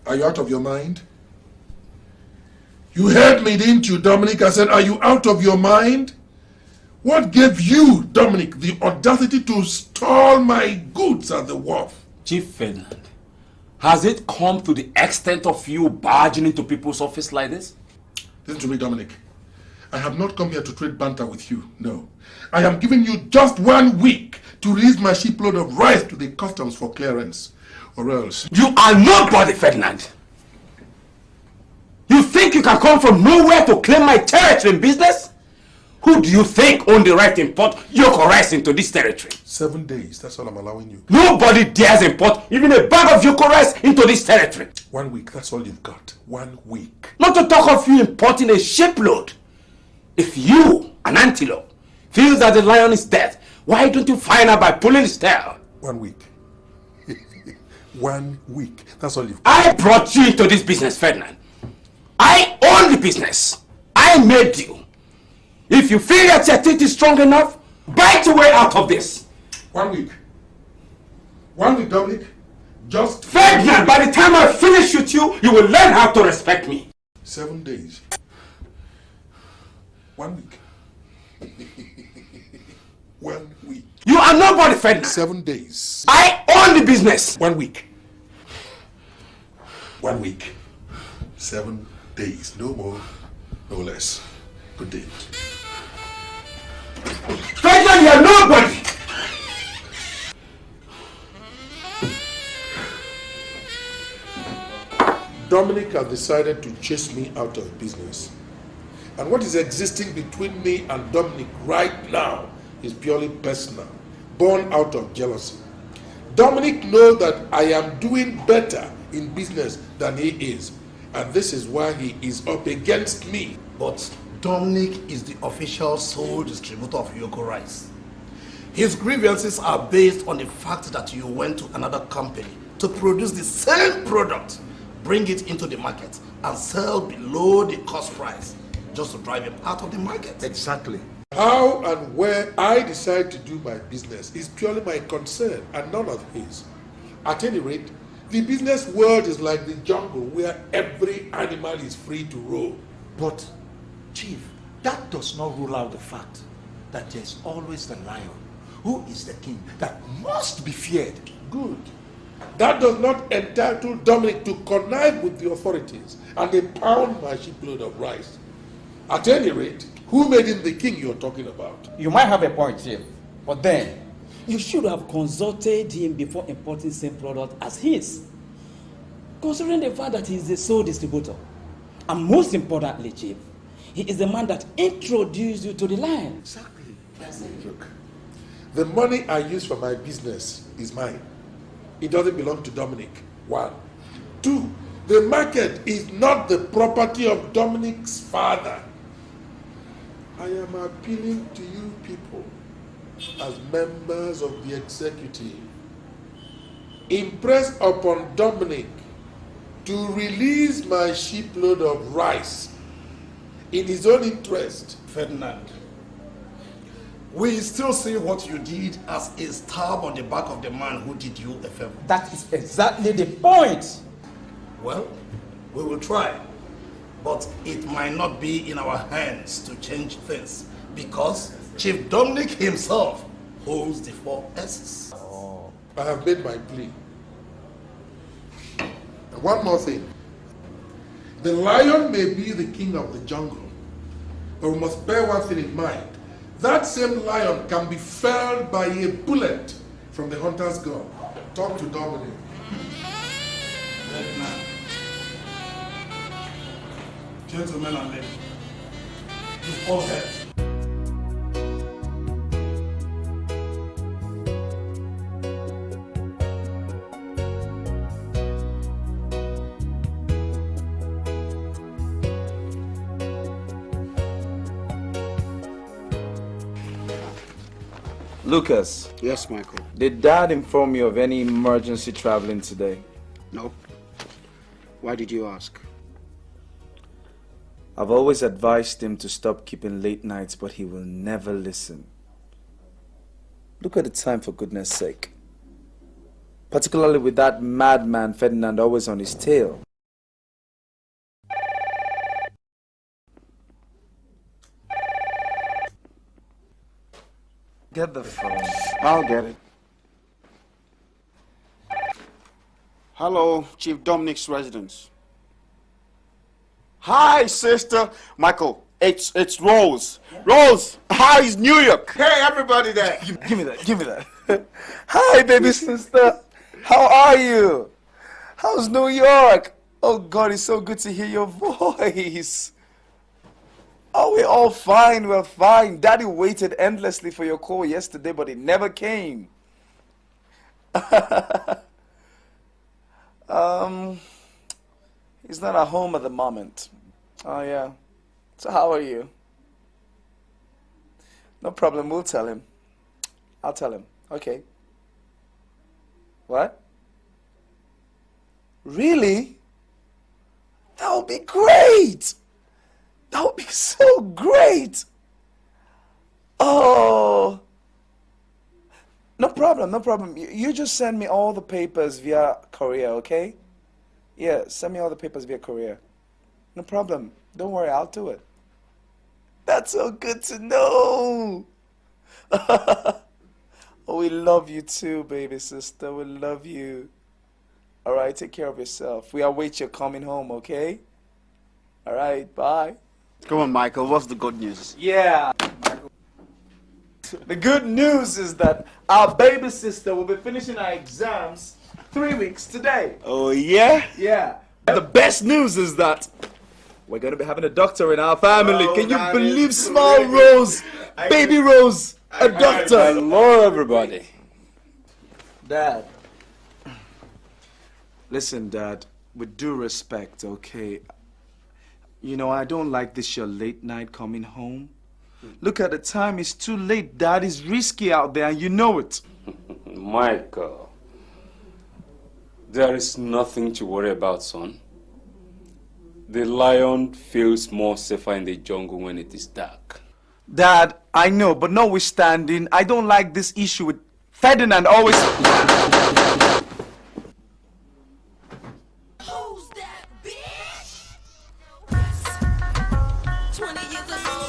Are you out of your mind? You heard me, didn't you, Dominic? I said, are you out of your mind? What gave you, Dominic, the audacity to stall my goods at the wharf? Chief Ferdinand, has it come to the extent of you barging into people's office like this? Listen to me, Dominic. I have not come here to trade banter with you, no. I am giving you just 1 week to release my shipload of rice to the customs for clearance. Or else... You are nobody, Ferdinand. You think you can come from nowhere to claim my territory in business? Who do you think owned the right to import yoke rice into this territory? 7 days, that's all I'm allowing you. Nobody dares import even a bag of yoke rice into this territory. 1 week, that's all you've got. 1 week. Not to talk of you importing a shipload. If you, an antelope, feels that the lion is dead, why don't you find out by pulling his tail? 1 week. 1 week. That's all you've got. I brought you into this business, Ferdinand. I own the business. I made you. If you feel that your teeth is strong enough, bite your way out of this. 1 week. 1 week, Dominic. Just... Ferdinand, by the time I finish with you, you will learn how to respect me. 7 days. 1 week. 1 week. You are nobody, Ferdinand. 7 days. I own the business. 1 week. 1 week. 7 days. No more, no less. Good day. Ferdinand, you are nobody. Dominic has decided to chase me out of business. And what is existing between me and Dominic right now is purely personal, born out of jealousy. Dominic knows that I am doing better in business than he is, and this is why he is up against me. But Dominic is the official sole distributor of Yoko rice. His grievances are based on the fact that you went to another company to produce the same product, bring it into the market, and sell below the cost price, just to drive him out of the market. Exactly. How and where I decide to do my business is purely my concern and none of his. At any rate, the business world is like the jungle where every animal is free to roam. But, Chief, that does not rule out the fact that there's always the lion, who is the king, that must be feared. Good. That does not entitle Dominic to connive with the authorities and they pound my shipload of rice. At any rate, who made him the king you're talking about? You might have a point, Chief, but then you should have consulted him before importing the same product as his, considering the fact that he is the sole distributor. And most importantly, Chief, He is the man that introduced you to the lion. Exactly. Look, the money I use for my business is mine. It doesn't belong to Dominic. 1. 2, the market is not the property of Dominic's father. I am appealing to you people as members of the executive. Impress upon Dominic to release my shipload of rice in his own interest. Ferdinand, we still see what you did as a stab on the back of the man who did you a favor. That is exactly the point. Well, we will try, but it might not be in our hands to change things because Chief Dominic himself holds the 4 S's. I have made my plea. And one more thing. The lion may be the king of the jungle, but we must bear one thing in mind. That same lion can be felled by a bullet from the hunter's gun. Talk to Dominic. Gentlemen and ladies, you've all heard. Lucas, Yes, Michael. did Dad inform you of any emergency traveling today? No. Why did you ask? I've always advised him to stop keeping late nights, but he will never listen. Look at the time, for goodness sake. Particularly with that madman Ferdinand always on his tail. Get the phone. I'll get it. Hello, Chief Dominic's residence. Hi, sister. Michael, it's Rose. Rose, how is New York? Hey, everybody there. Give me that. Hi, baby sister. How are you? How's New York? Oh, God, it's so good to hear your voice. Oh, we're all fine, we're fine. Daddy waited endlessly for your call yesterday, but it never came. He's not at home at the moment. Oh, yeah. So how are you? No problem, we'll tell him. I'll tell him. Okay. What? Really? That would be great! That would be so great! Oh! No problem. You just send me all the papers via courier, okay? Yeah, send me all the papers via courier. No problem. Don't worry, I'll do it. That's so good to know! Oh, we love you too, baby sister. We love you. All right, take care of yourself. We await your coming home, okay? All right, bye. Come on, Michael, what's the good news? Yeah. The good news is that our baby sister will be finishing her exams 3 weeks today. Oh, yeah? Yeah. The best news is that we're going to be having a doctor in our family. Can you believe small Rose, baby Rose, a doctor? Hello, everybody. Dad. Listen, Dad, with due respect, okay? You know, I don't like this your late night coming home. Look at the time, it's too late, Dad. It's risky out there, and you know it. Michael, there is nothing to worry about, son. The lion feels more safer in the jungle when it is dark. Dad, I know, but notwithstanding, I don't like this issue with Ferdinand always... Who's that bitch? 20 years ago.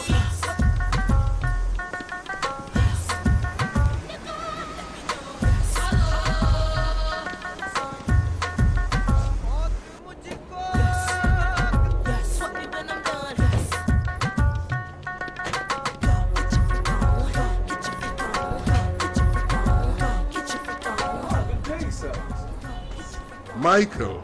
Michael,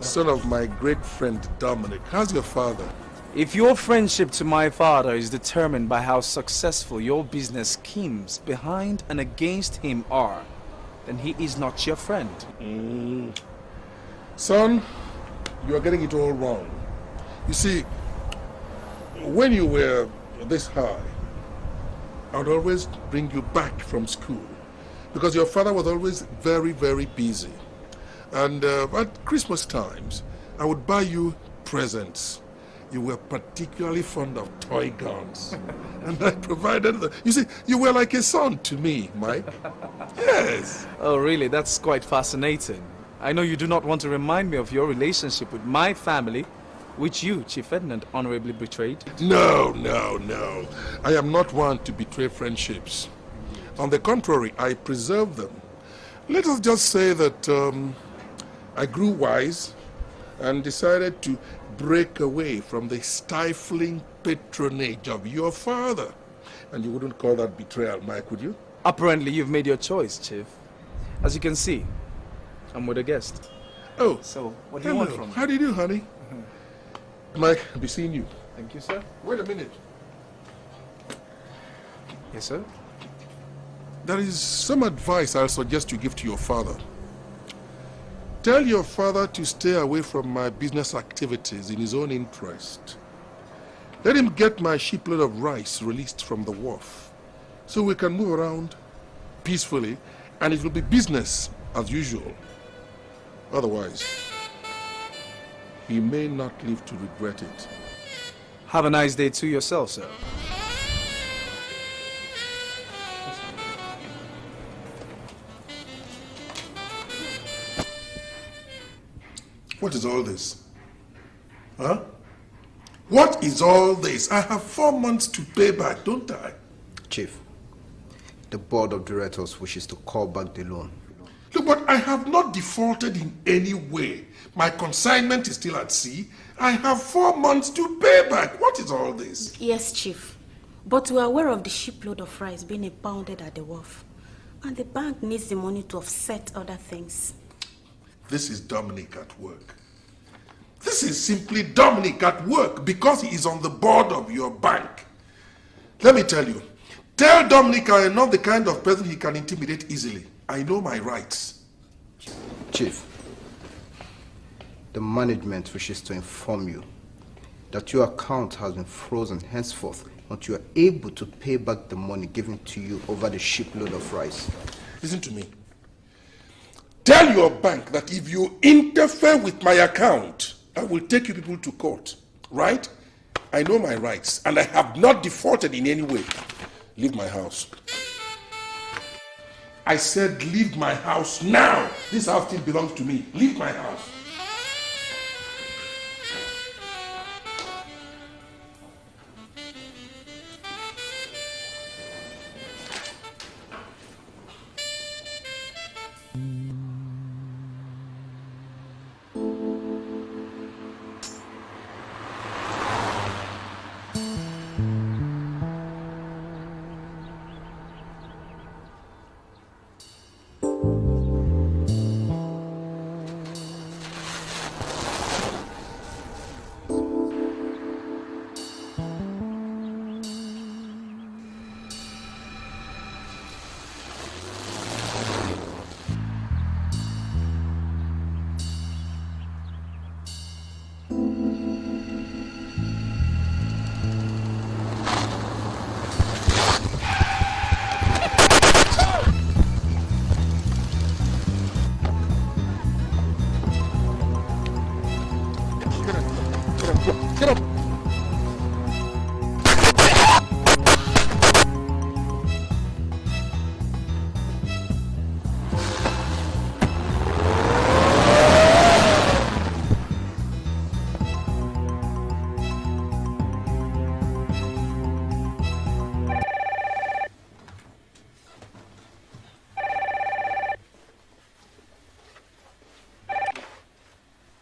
son of my great friend Dominic. How's your father? If your friendship to my father is determined by how successful your business schemes behind and against him are, then he is not your friend. Son, you are getting it all wrong. You see, when you were this high, I would always bring you back from school because your father was always very, very busy. And at Christmas times, I would buy you presents. You were particularly fond of toy guns. And I provided them. You see, you were like a son to me, Mike. Yes. Oh, really? That's quite fascinating. I know you do not want to remind me of your relationship with my family, which you, Chief Ferdinand, honorably betrayed. No, no, no. I am not one to betray friendships. On the contrary, I preserve them. Let us just say that I grew wise and decided to break away from the stifling patronage of your father. And you wouldn't call that betrayal, Mike, would you? Apparently, you've made your choice, Chief. As you can see, I'm with a guest. Oh, so what do you want from me? How do you do, honey? Mike, I'll be seeing you. Thank you, sir. Wait a minute. Yes, sir? There is some advice I'll suggest you give to your father. Tell your father to stay away from my business activities in his own interest. Let him get my shipload of rice released from the wharf so we can move around peacefully and it will be business as usual. Otherwise, he may not live to regret it. Have a nice day to yourself, sir. What is all this? Huh? What is all this? I have 4 months to pay back, don't I? Chief, the board of directors wishes to call back the loan. Look, but I have not defaulted in any way. My consignment is still at sea. I have 4 months to pay back. What is all this? Yes, Chief. But we are aware of the shipload of rice being impounded at the wharf. And the bank needs the money to offset other things. This is Dominic at work. This is simply Dominic at work because he is on the board of your bank. Let me tell you, tell Dominic I am not the kind of person he can intimidate easily. I know my rights. Chief, the management wishes to inform you that your account has been frozen henceforth until you are able to pay back the money given to you over the shipload of rice. Listen to me. Tell your bank that if you interfere with my account, I will take you people to court, right? I know my rights, and I have not defaulted in any way. Leave my house. I said leave my house now. This house still belongs to me. Leave my house.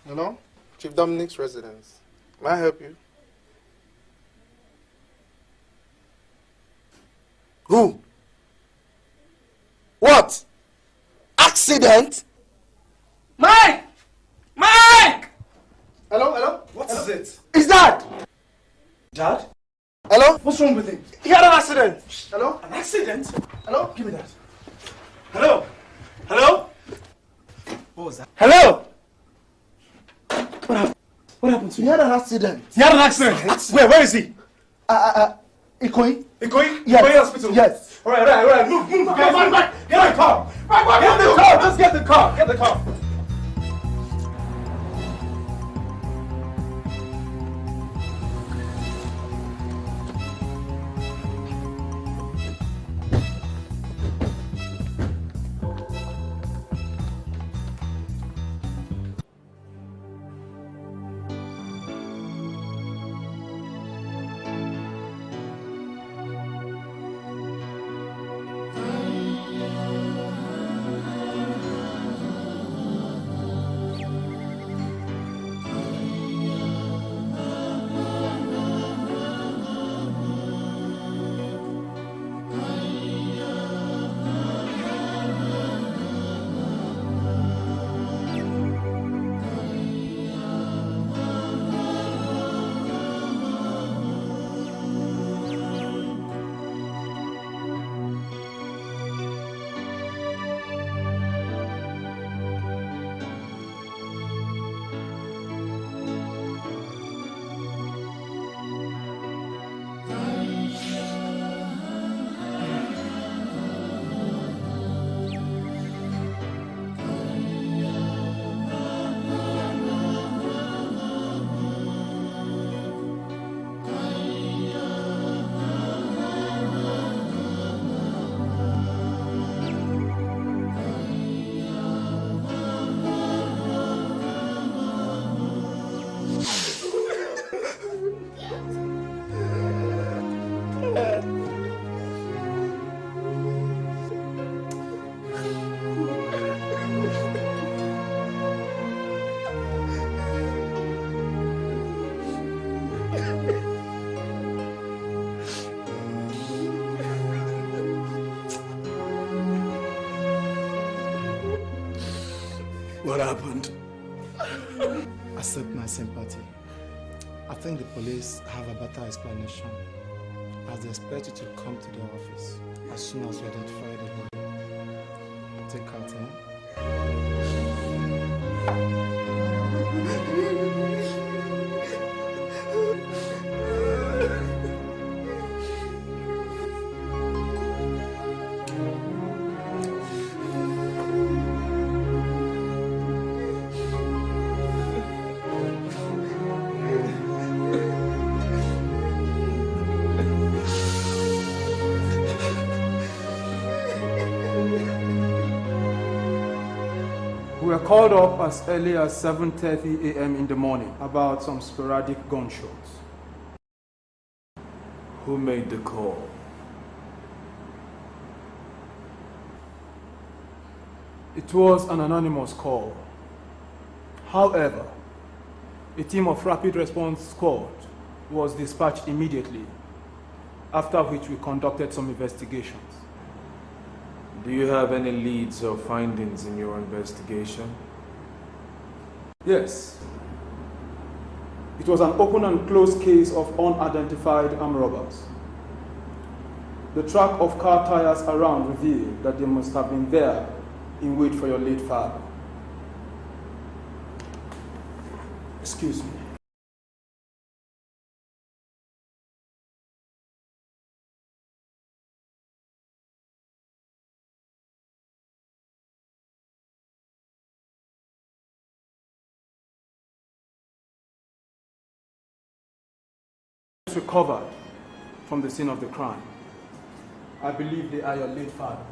Hello? Chief Dominic's residence. May I help you? Who? What? Accident? Mike! Mike! Hello? What is it? Is that? Dad? Hello? What's wrong with him? He had an accident. Hello? An accident? Hello? Give me that. Hello? Hello? What was that? Hello? What happened to He had an accident. He had an accident? Where is he? Ikoyi? Ikoyi? Yes. Ikoyi Hospital? Yes. All right. Move. Get back. Get the car. Get the car. Just get the car. Get the car. What happened? Accept my sympathy. I think the police have a better explanation, as they expect you to come to the office as soon as you identify the body. Take out, We were called up as early as 7:30 a.m. in the morning about some sporadic gunshots. Who made the call? It was an anonymous call. However, a team of rapid response squad was dispatched immediately, after which we conducted some investigations. Do you have any leads or findings in your investigation? Yes. It was an open and closed case of unidentified armed robbers. The track of car tires around revealed that they must have been there in wait for your late father. Excuse me. Recovered from the scene of the crime. I believe they are your late fathers.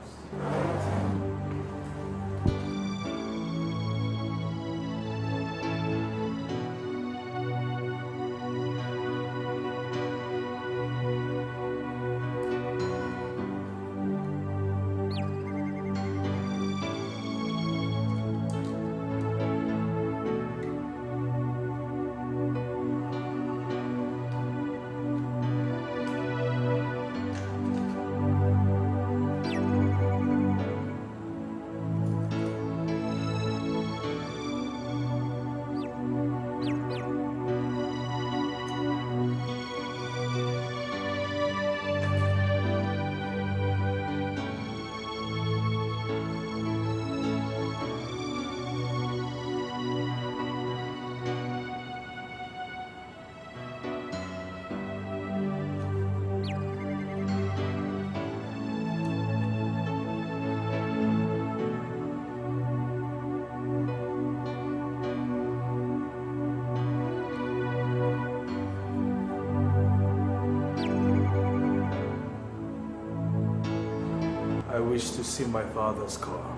I wish to see my father's car.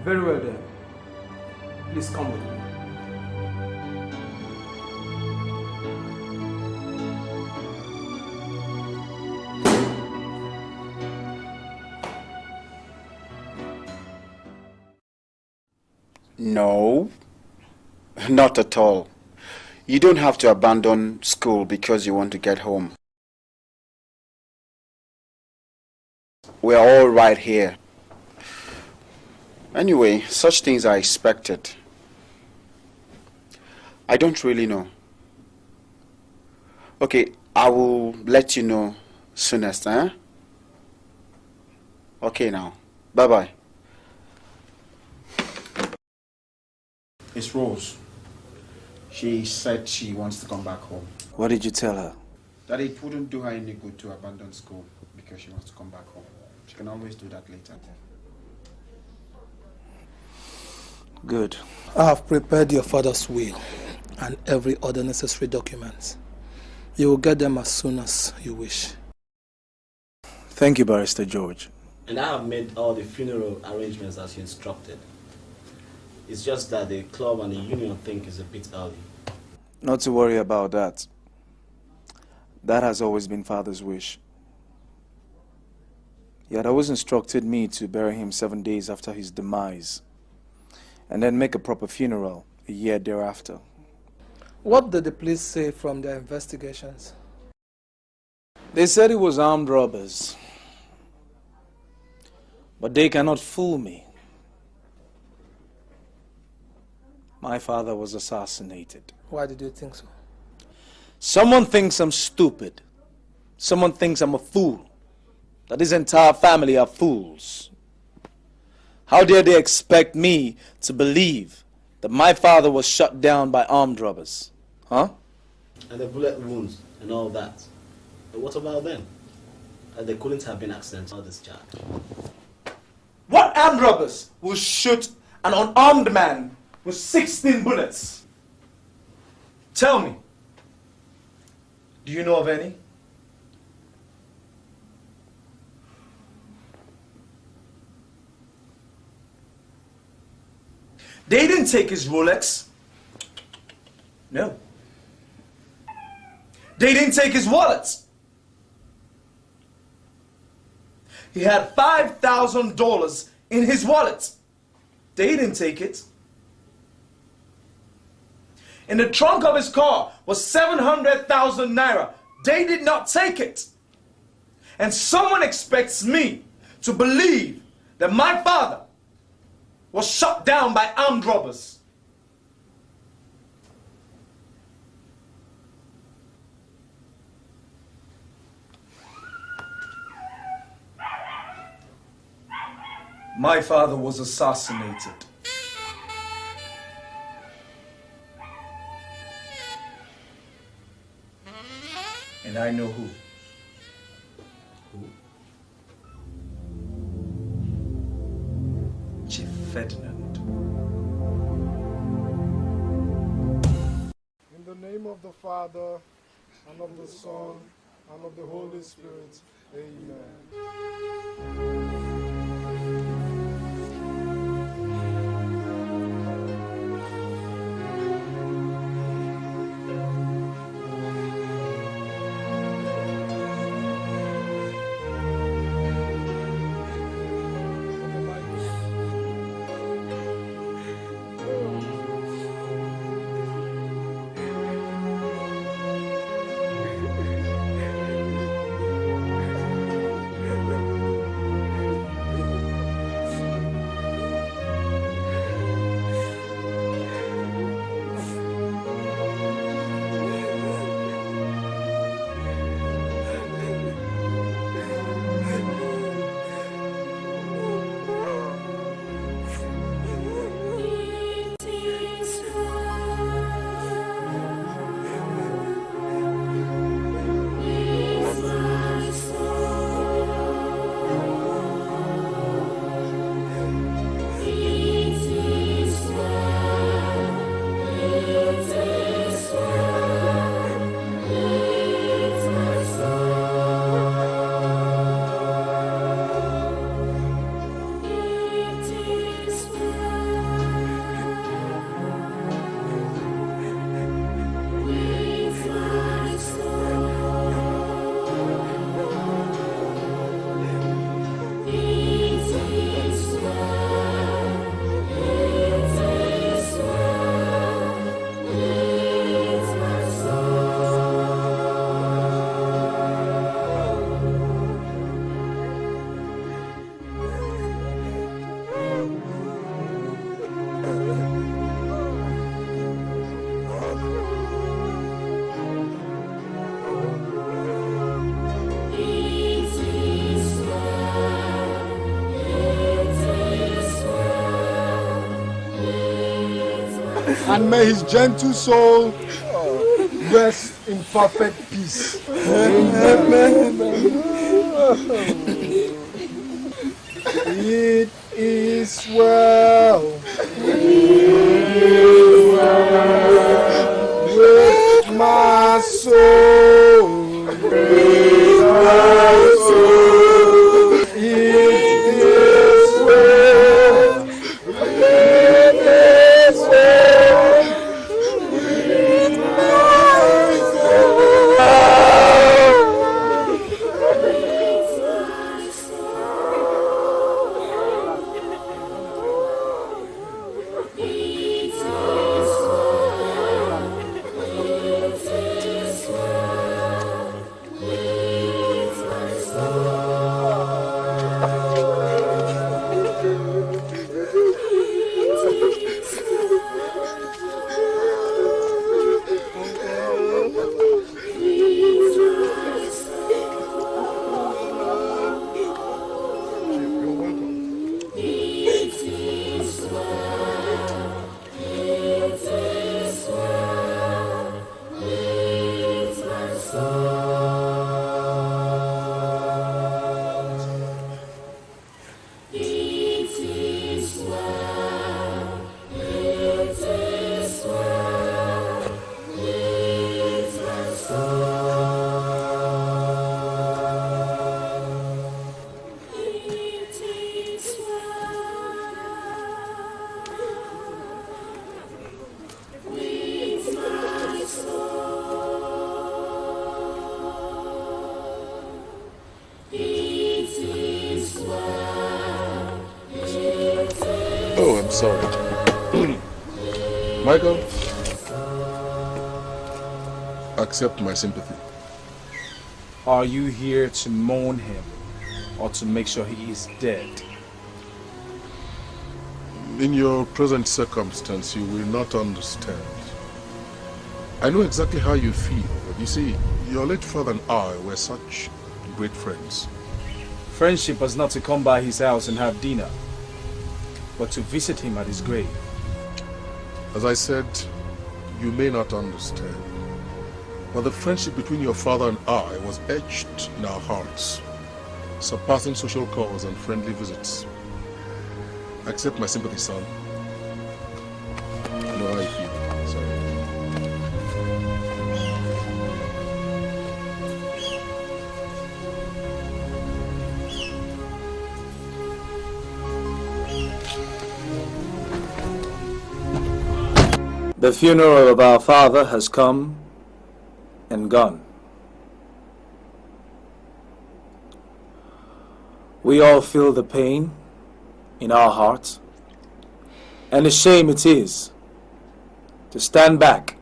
Very well then. Please come with me. No, not at all. You don't have to abandon school because you want to get home. We're all right here. Anyway, such things are expected. I don't really know. Okay, I will let you know soonest, eh? Okay now. Bye-bye. It's Rose. She said she wants to come back home. What did you tell her? That it wouldn't do her any good to abandon school because she wants to come back home. She can always do that later. Good. I have prepared your father's will and every other necessary document. You will get them as soon as you wish. Thank you, Barrister George. And I have made all the funeral arrangements as you instructed. It's just that the club and the union think it's a bit early. Not to worry about that. That has always been Father's wish. He had always instructed me to bury him 7 days after his demise, and then make a proper funeral a year thereafter. What did the police say from their investigations? They said it was armed robbers. But they cannot fool me. My father was assassinated. Why did you think so? Someone thinks I'm stupid. Someone thinks I'm a fool. That his entire family are fools. How dare they expect me to believe that my father was shot down by armed robbers? Huh? And the bullet wounds and all that. But what about them? They couldn't have been accidental discharge. What armed robbers will shoot an unarmed man with 16 bullets? Tell me. Do you know of any? They didn't take his Rolex. No. They didn't take his wallet. He had $5,000 in his wallet. They didn't take it. In the trunk of his car was 700,000 naira. They did not take it. And someone expects me to believe that my father was shot down by armed robbers. My father was assassinated. And I know who. Chief Ferdinand. In the name of the Father, and of the Son, and of the Holy Spirit, amen. and may his gentle soul rest in perfect peace. Amen. It is well. With my soul. With my soul. It is well. It is well. With my Oh, I'm sorry. Michael, accept my sympathy. Are you here to mourn him or to make sure he is dead? In your present circumstance, you will not understand. I know exactly how you feel, but you see, your late father and I were such great friends. Friendship was not to come by his house and have dinner, but to visit him at his grave. As I said, you may not understand, but the friendship between your father and I was etched in our hearts, surpassing social calls and friendly visits. Accept my sympathy, son. I know how you feel. Sorry. The funeral of our father has come and gone. We all feel the pain in our hearts, and the shame it is to stand back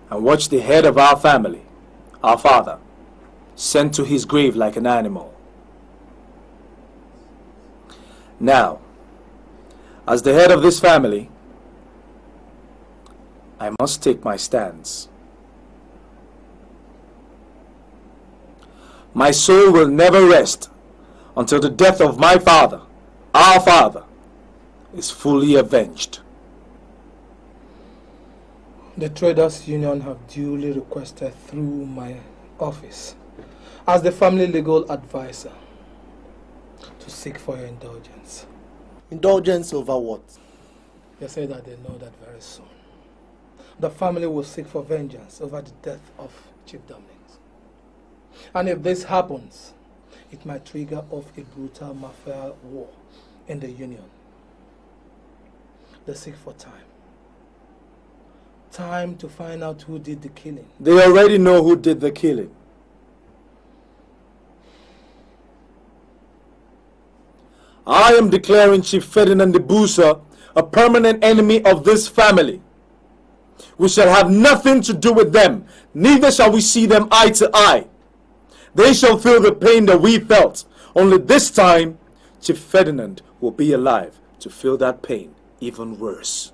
and watch the head of our family, our father, sent to his grave like an animal. Now, as the head of this family, I must take my stance. My soul will never rest until the death of my father, our father, is fully avenged. The Traders Union have duly requested through my office, as the family legal advisor, to seek for your indulgence. Indulgence over what? They say that they know that very soon. The family will seek for vengeance over the death of Chief Dominic. And if this happens, it might trigger off a brutal mafia war in the Union. They seek for time. Time to find out who did the killing. They already know who did the killing. I am declaring Chief Ferdinand the Busa a permanent enemy of this family. We shall have nothing to do with them, neither shall we see them eye to eye. They shall feel the pain that we felt, only this time Chief Ferdinand will be alive to feel that pain even worse.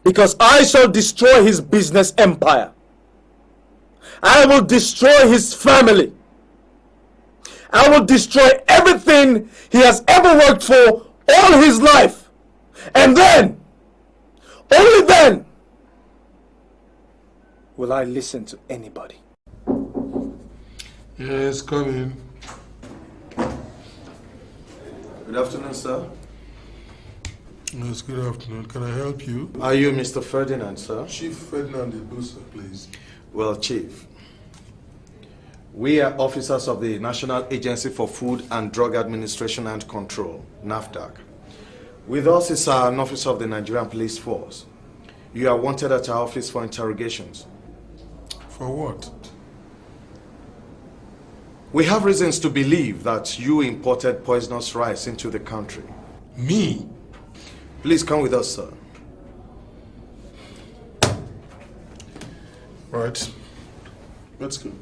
Because I shall destroy his business empire. I will destroy his family. I will destroy everything he has ever worked for all his life. And then Only then will I listen to anybody. Yes, come in. Good afternoon, sir. Yes, good afternoon. Can I help you? Are you Mr. Ferdinand, sir? Chief Ferdinand Ibusa, please. Well, Chief, we are officers of the National Agency for Food and Drug Administration and Control, NAFDAC. With us is an officer of the Nigerian Police Force. You are wanted at our office for interrogations. For what? We have reasons to believe that you imported poisonous rice into the country. Me? Please come with us, sir. Right. Let's go.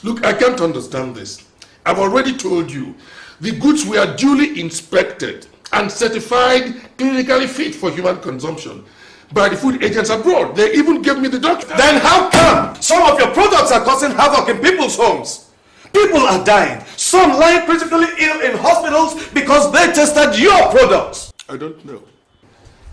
Look, I can't understand this. I've already told you, the goods were duly inspected and certified clinically fit for human consumption by the food agents abroad. They even gave me the document. Then how come some of your products are causing havoc in people's homes? People are dying. Some lying critically ill in hospitals because they tested your products. I don't know.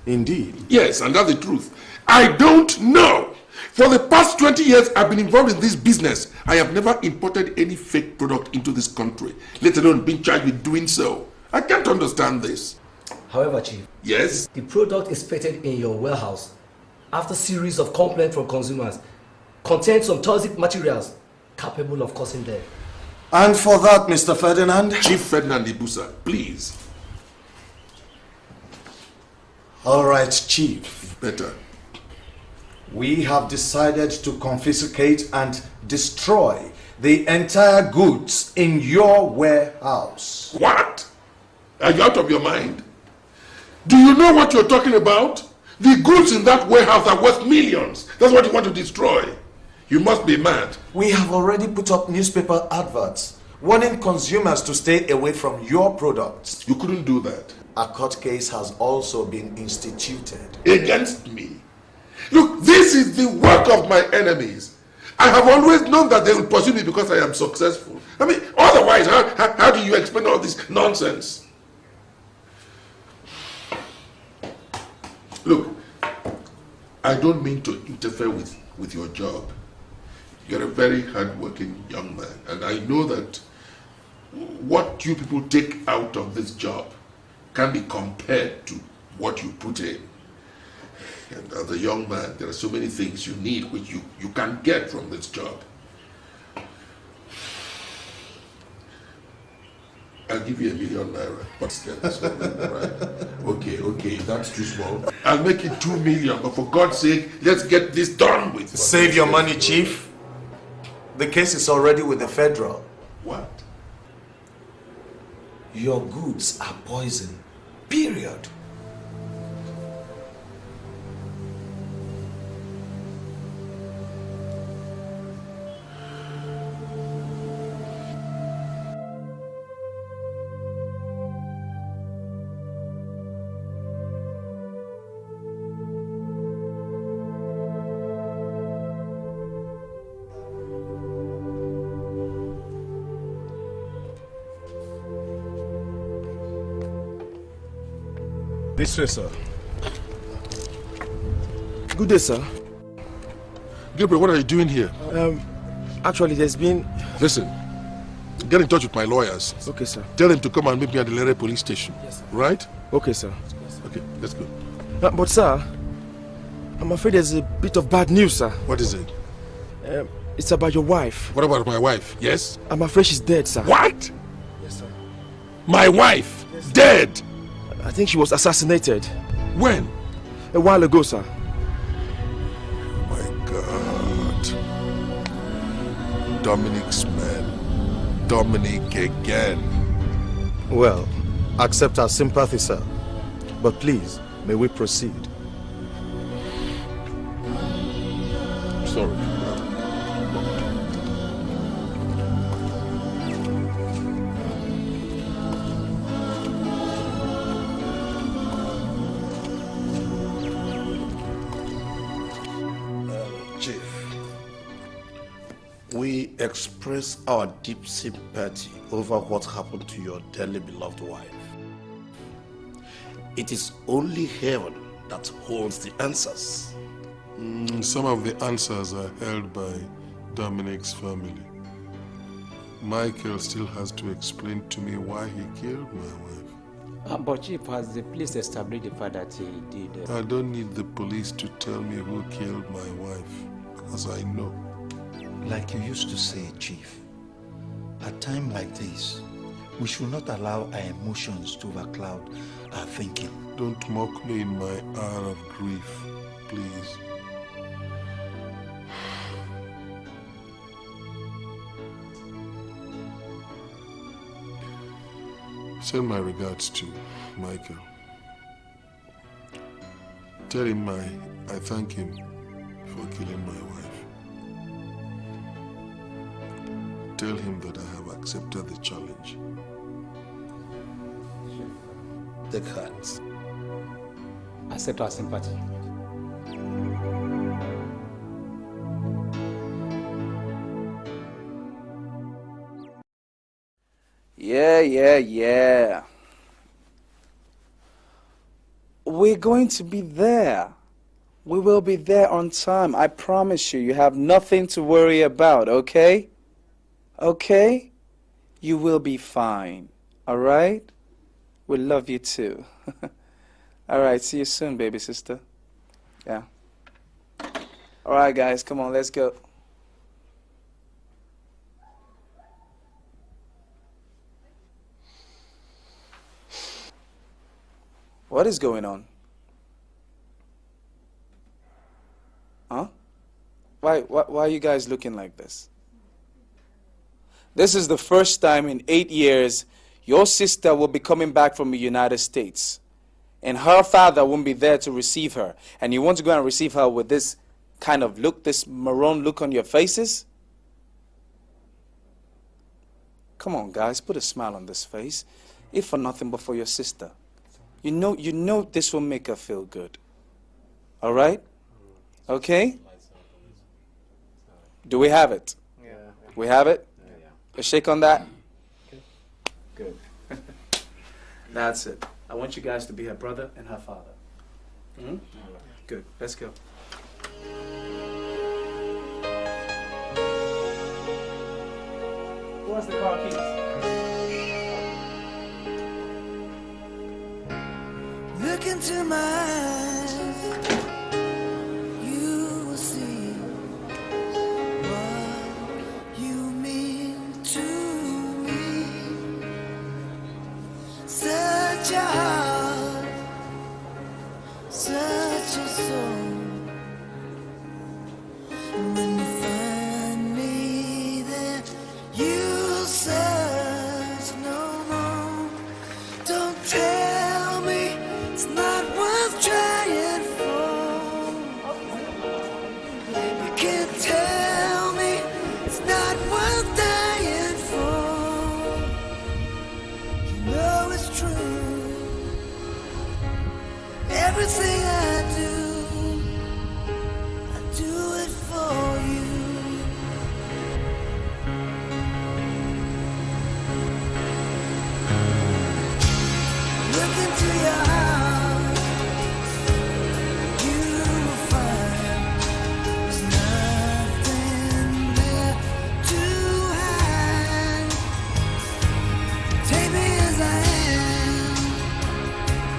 Indeed. Yes, and that's the truth. I don't know. For the past 20 years I've been involved in this business. I have never imported any fake product into this country, let alone been charged with doing so. I can't understand this. However, Chief. Yes? The product inspected in your warehouse, after series of complaints from consumers, contains some toxic materials capable of causing death. And for that, Mr. Ferdinand? Chief Ferdinand Ibusa, please. All right, Chief. Better. We have decided to confiscate and destroy the entire goods in your warehouse. What? Are you out of your mind? Do you know what you're talking about? The goods in that warehouse are worth millions. That's what you want to destroy. You must be mad. We have already put up newspaper adverts warning consumers to stay away from your products. You couldn't do that. A court case has also been instituted. Against me? Look, this is the work of my enemies. I have always known that they will pursue me because I am successful. I mean, otherwise, how do you explain all this nonsense? Look, I don't mean to interfere with your job. You're a very hardworking young man, and I know that what you people take out of this job can be compared to what you put in. And as a young man, there are so many things you need which you can't get from this job. I'll give you ₦1 million, but that's not right. Okay, that's too small. I'll make it 2 million, but for God's sake, let's get this done with. Save your money, Chief. The case is already with the federal. What? Your goods are poison. Period. This way, sir. Good day, sir. Gabriel, what are you doing here? Actually, there's been... Listen, get in touch with my lawyers. Okay, sir. Tell them to come and meet me at the Lere police station. Yes, sir. Right? Okay, sir. Okay, let's go. But, sir, I'm afraid there's a bit of bad news, sir. What is it? It's about your wife. What about my wife? Yes? I'm afraid she's dead, sir. What? Yes, sir. My wife, dead. I think she was assassinated. When? A while ago, sir. My God. Dominic's men. Dominic again. Well, accept our sympathy, sir. But please, may we proceed? Sorry. Chief, we express our deep sympathy over what happened to your dearly beloved wife. It is only heaven that holds the answers. Some of the answers are held by Dominic's family. Michael still has to explain to me why he killed my wife. But Chief, has the police established the fact that he did? I don't need the police to tell me who killed my wife, because I know. Like you used to say, Chief, at times like this, we should not allow our emotions to overcloud our thinking. Don't mock me in my hour of grief, please. Send my regards to Michael. Tell him I thank him for killing my wife. Tell him that I have accepted the challenge. Take hands. Accept our sympathy. Yeah. We're going to be there. We will be there on time. I promise you. You have nothing to worry about, okay? Okay? You will be fine. All right? We love you too. All right, see you soon, baby sister. Yeah. All right, guys, come on, let's go. What is going on? Huh? Why are you guys looking like this? This is the first time in 8 years your sister will be coming back from the United States. And her father won't be there to receive her. And you want to go and receive her with this kind of look, this maroon look on your faces? Come on, guys, put a smile on this face. If for nothing but for your sister. You know this will make her feel good. All right? Okay? Do we have it? Yeah. We have it? Yeah. A shake on that? Okay. Good. That's it. I want you guys to be her brother and her father. Mm-hmm? Good. Let's go. Who has the car keys? Look into my eyes, you will see what you mean to me. Such a heart, such a soul. And when you find me there, you'll search no more. Don't tell me it's not worth trying for. You can't tell me it's not worth dying for. You know it's true. Everything I do it for you. Look into your heart, you will find there's nothing there to hide. Take me as I am,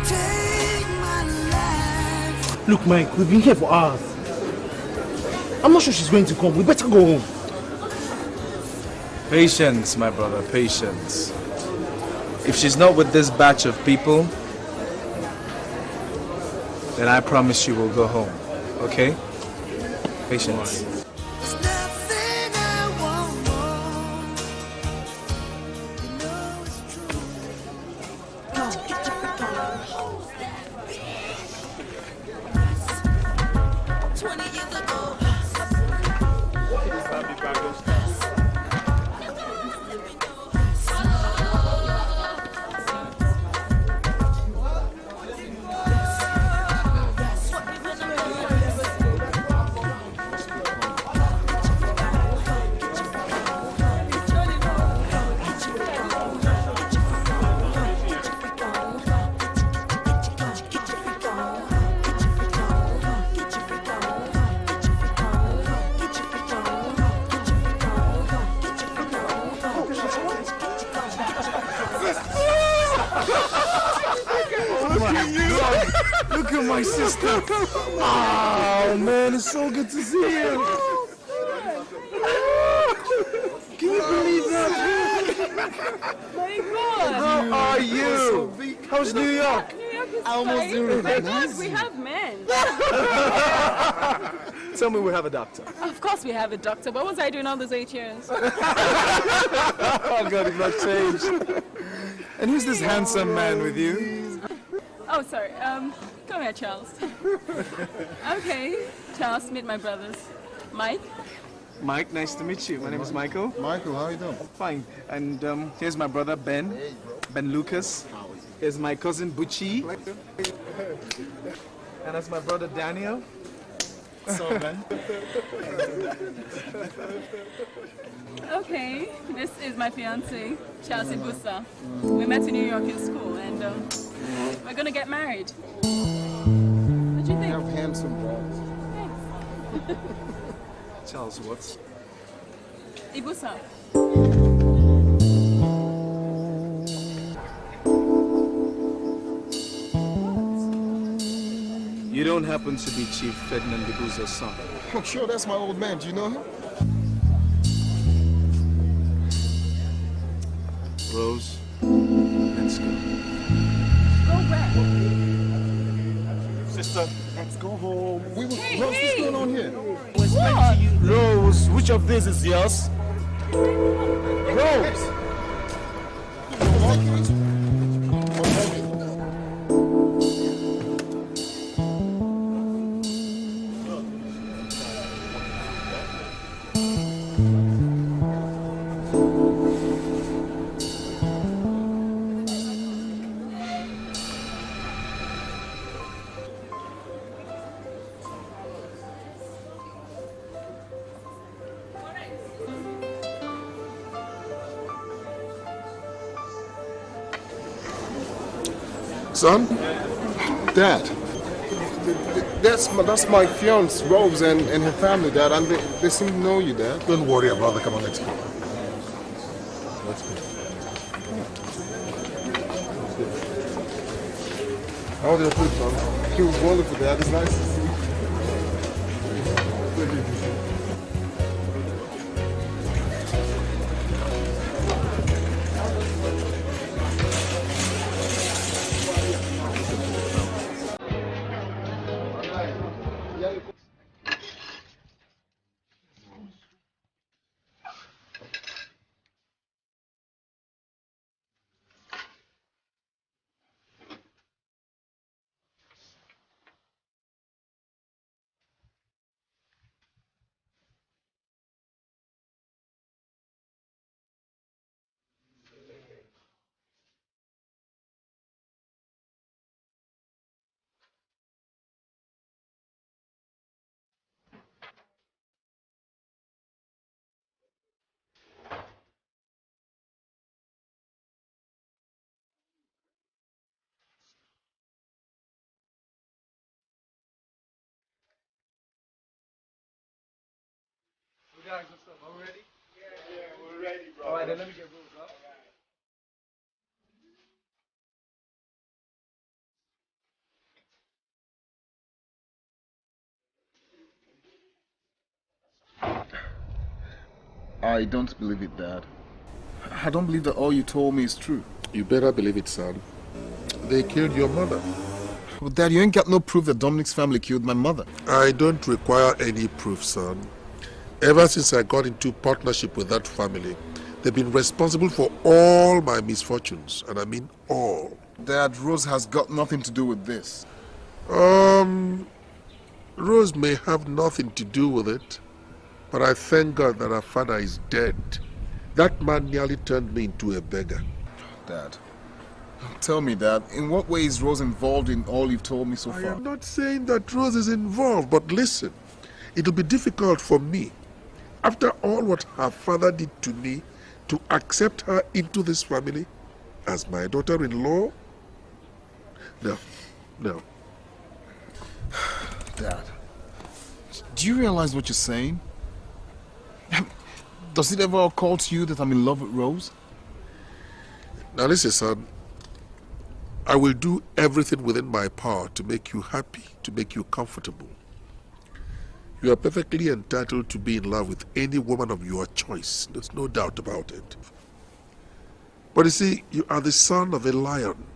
take my life. Look, Mike, we've been here for hours. I'm not sure she's going to come. We better go home. Patience, my brother, patience. If she's not with this batch of people, then I promise you we'll go home. Okay? Patience. Look at my sister. Oh man, it's so good to see you. Can you believe that? My God. How are you? How's New York? New York is almost fine. doing Thank it. God we have men. Tell me we have a doctor. Of course we have a doctor, but what was I doing all those 8 years? Oh God, you've not changed. And who's this handsome man with you? Oh, sorry. Come here, Charles. Okay, Charles, meet my brothers. Mike. Mike, nice to meet you. My name is Michael. Michael, how are you doing? Fine. And here's my brother Ben Lucas. Here's my cousin Buchi. And that's my brother Daniel. So, man. Okay, this is my fiance, Charles Ibusa. We met in New York in school, and we're gonna get married. What do you think? You have handsome brothers. Charles, what? Ibusa. You don't happen to be Chief Ferdinand Ibusa's son? Oh, sure, that's my old man. Do you know him? Rose, let's go. Go where? Sister, let's go home. Rose, Hey. what's going on here? What? Rose, which of these is yours? Rose! Son? Dad. That's my fiance, Rose, and her family, Dad, and they seem to know you, Dad. Don't worry about it. Come on, let's go. Let's go. How was your food, son? It was wonderful, Dad. It's nice to see you. Guys, what's up? Are we ready? Yeah, we're ready, bro. All right, then let me get rules up. I don't believe it, Dad. I don't believe that all you told me is true. You better believe it, son. They killed your mother. Well, Dad, you ain't got no proof that Dominic's family killed my mother. I don't require any proof, son. Ever since I got into partnership with that family, they've been responsible for all my misfortunes, and I mean all. Dad, Rose has got nothing to do with this. Rose may have nothing to do with it, but I thank God that her father is dead. That man nearly turned me into a beggar. Dad, tell me, Dad, in what way is Rose involved in all you've told me so far? I am not saying that Rose is involved, but listen, it'll be difficult for me, after all what her father did to me, to accept her into this family as my daughter-in-law. No. Dad, do you realize what you're saying? Does it ever occur to you that I'm in love with Rose? Now listen, son. I will do everything within my power to make you happy, to make you comfortable. You are perfectly entitled to be in love with any woman of your choice. There's no doubt about it. But you see, you are the son of a lion.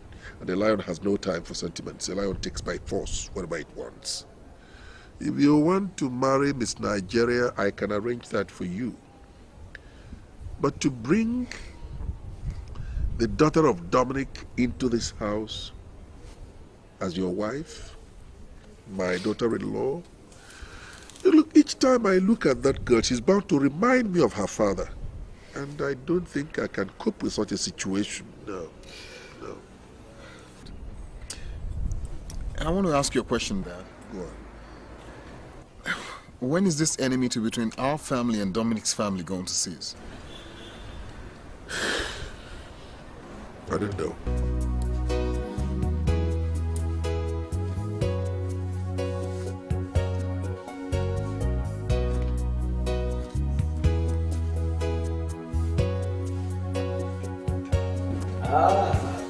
And a lion has no time for sentiments. A lion takes by force whatever it wants. If you want to marry Miss Nigeria, I can arrange that for you. But to bring the daughter of Dominic into this house as your wife, my daughter-in-law, look, each time I look at that girl, she's bound to remind me of her father. And I don't think I can cope with such a situation. No. I want to ask you a question, Dad. Go on. When is this enmity between our family and Dominic's family going to cease? I don't know.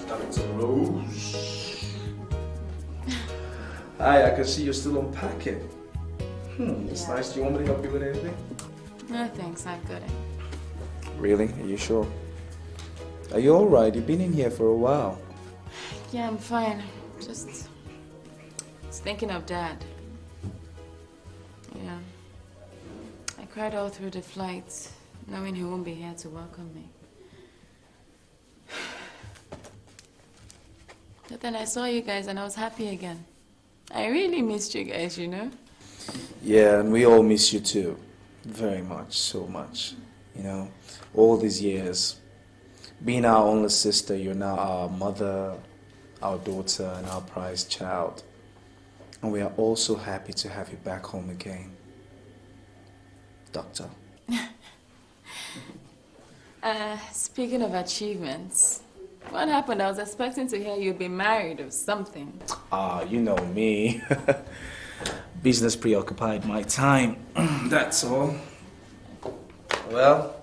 Dr. Rose. Hi, I can see you're still unpacking. It's nice. Do you want me to help you with anything? No, thanks. I'm good. Really? Are you sure? Are you alright? You've been in here for a while. Yeah, I'm fine. Just thinking of Dad. Yeah. I cried all through the flight, knowing he won't be here to welcome me. But then I saw you guys and I was happy again. I really missed you guys, you know? Yeah, and we all miss you too. Very much, so much. You know, all these years. Being our only sister, you're now our mother, our daughter, and our prized child. And we are all so happy to have you back home again. Doctor. Speaking of achievements, what happened? I was expecting to hear you'd been married or something. You know me. Business preoccupied my time. That's all. Well,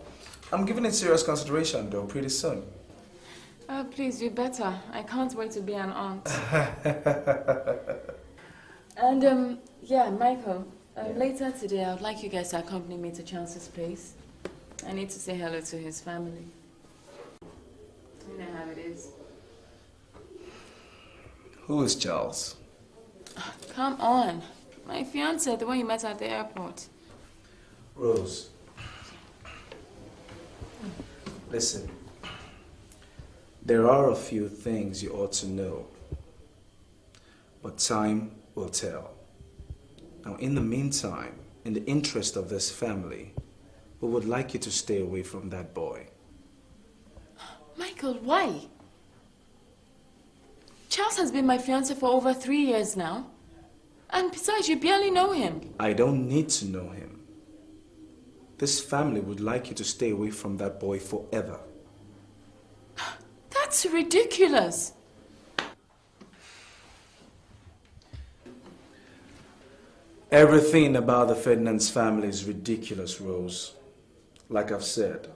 I'm giving it serious consideration though, pretty soon. Oh, please, you better. I can't wait to be an aunt. And, yeah, Michael, later today I would like you guys to accompany me to Chance's place. I need to say hello to his family. You know how it is. Who is Charles? Come on. My fiancé, the one you met at the airport. Rose. Listen. There are a few things you ought to know. But time will tell. Now, in the meantime, in the interest of this family, we would like you to stay away from that boy. Michael, why? Charles has been my fiancé for over 3 years now. And besides, you barely know him. I don't need to know him. This family would like you to stay away from that boy forever. That's ridiculous. Everything about the Ferdinand's family is ridiculous, Rose. Like I've said,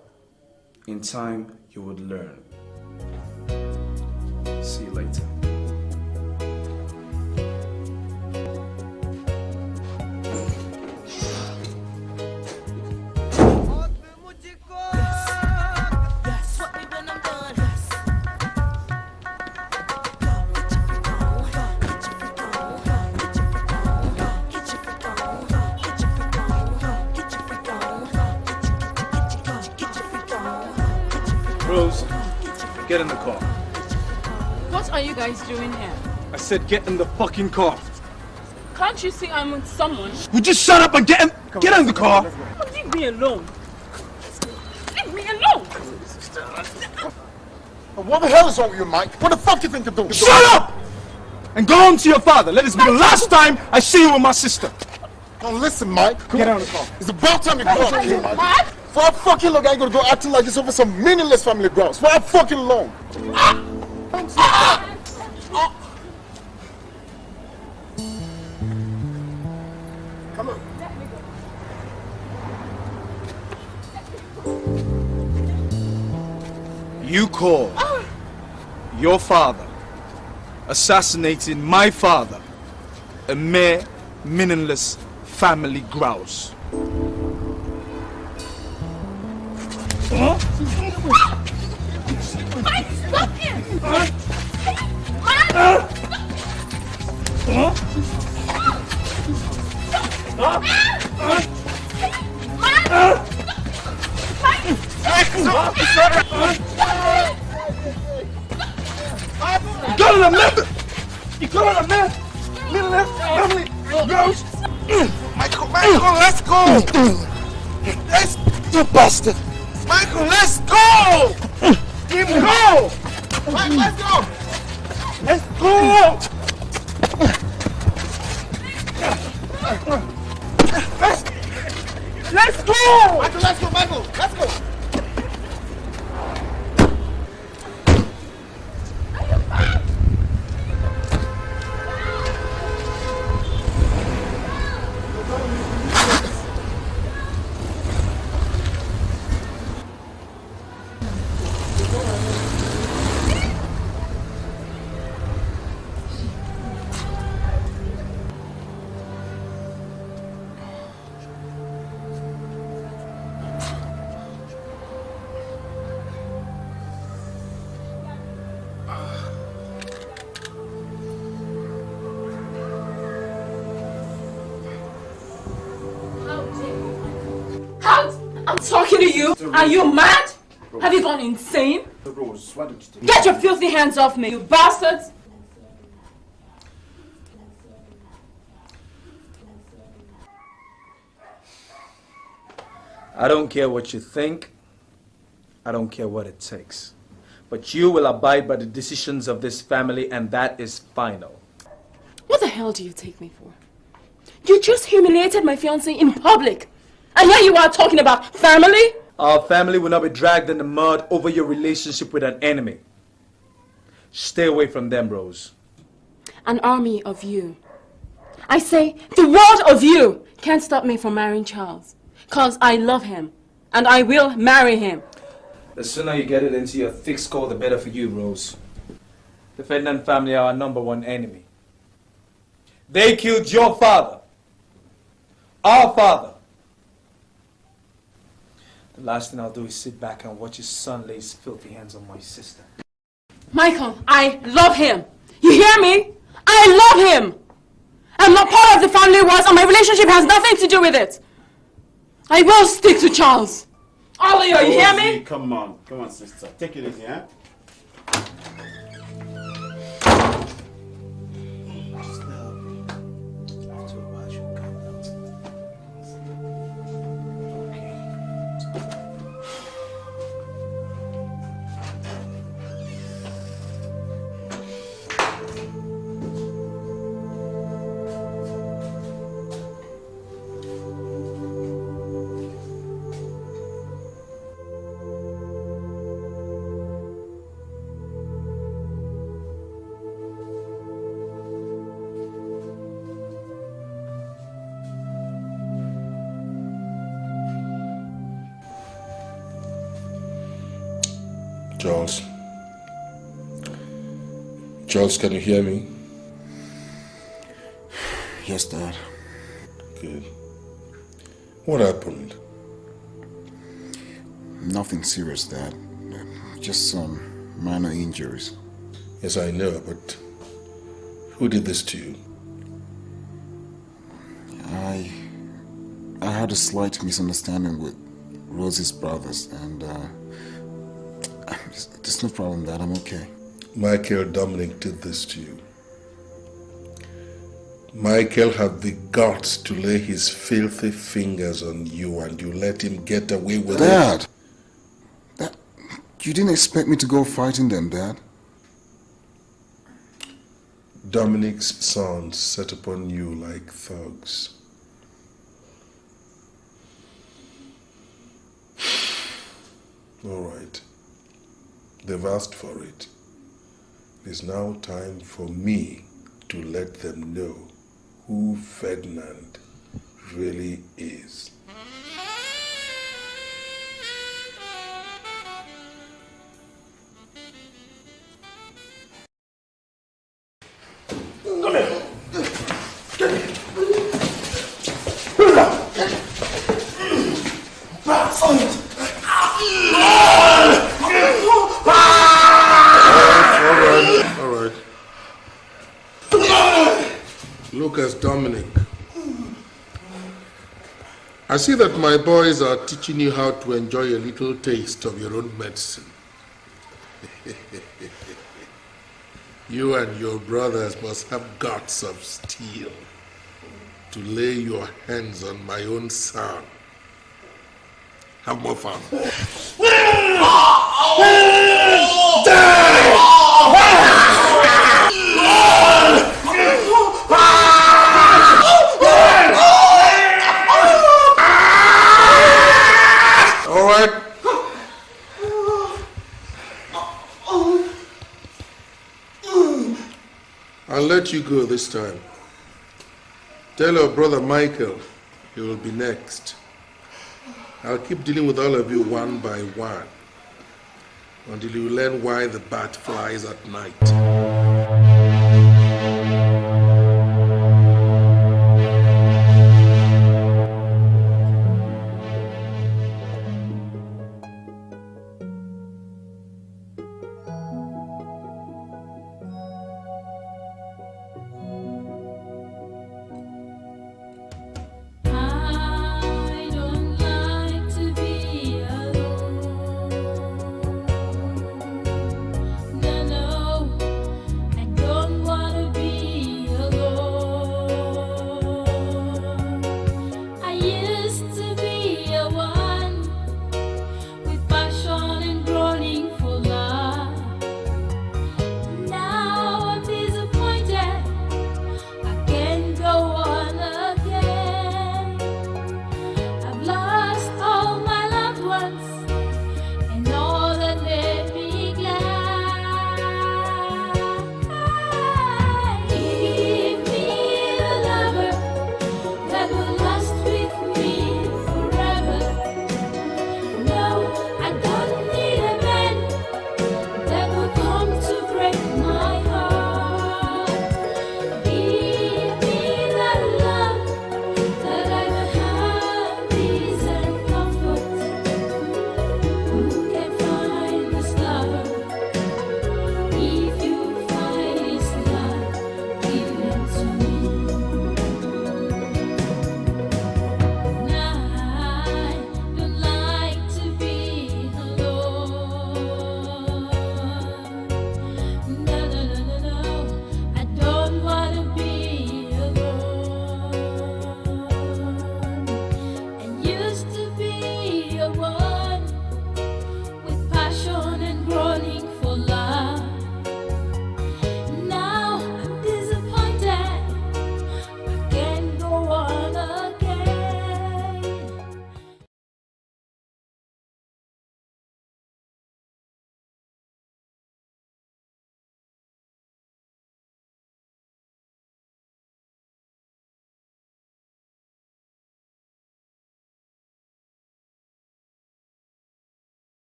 in time you would learn. See you later. Rose, get in the car. What are you guys doing here? I said get in the fucking car. Can't you see I'm with someone? Would you shut up and get in the car? Leave me alone. Leave me alone. What the hell is wrong with you, Mike? What the fuck do you think you're doing? Shut up! And go home to your father. Let this be the last time I see you with my sister. Now listen, Mike. Get out of the car. It's about time you grow up here, Mike. What? For how fucking long are you gonna go acting like this over some meaningless family grounds? For how fucking long? Come on. You call your father assassinating my father a mere meaningless family grouse. Mike, stop him! Mike! You got it, man! You got it, man! Meaningless family grouse! Michael, let's go! You bastard! Michael, let's go! Let him go! Mike, let's go! Let's go! Let's go! Michael, let's go, Michael! Let's go! I'm talking to you. Are you mad? Have you gone insane? Rose, why don't you Get your filthy hands off me, you bastards! I don't care what you think. I don't care what it takes. But you will abide by the decisions of this family, and that is final. What the hell do you take me for? You just humiliated my fiancé in public. And here you are talking about family? Our family will not be dragged in the mud over your relationship with an enemy. Stay away from them, Rose. An army of you. I say, the world of you can't stop me from marrying Charles. Because I love him. And I will marry him. The sooner you get it into your thick skull, the better for you, Rose. The Ferdinand family are our #1 enemy. They killed your father. Our father. The last thing I'll do is sit back and watch his son lay his filthy hands on my sister. Michael, I love him. You hear me? I love him. I'm not part of the family wars and my relationship has nothing to do with it. I will stick to Charles. All of you, you hear me? Come on, sister. Take it easy, huh? Charles, can you hear me? Yes, Dad. Good. What happened? Nothing serious, Dad. Just some minor injuries. Yes, I know, but who did this to you? I had a slight misunderstanding with Rosie's brothers, and There's no problem, Dad. I'm okay. Michael Dominic did this to you. Michael had the guts to lay his filthy fingers on you and you let him get away with it. Dad, you didn't expect me to go fighting them, Dad. Dominic's sons set upon you like thugs. All right. They've asked for it. It is now time for me to let them know who Ferdinand really is. Lucas Dominic, I see that my boys are teaching you how to enjoy a little taste of your own medicine. You and your brothers must have guts of steel to lay your hands on my own son. Have more fun. All right. I'll let you go this time. Tell your brother Michael he will be next. I'll keep dealing with all of you one by one until you learn why the bat flies at night.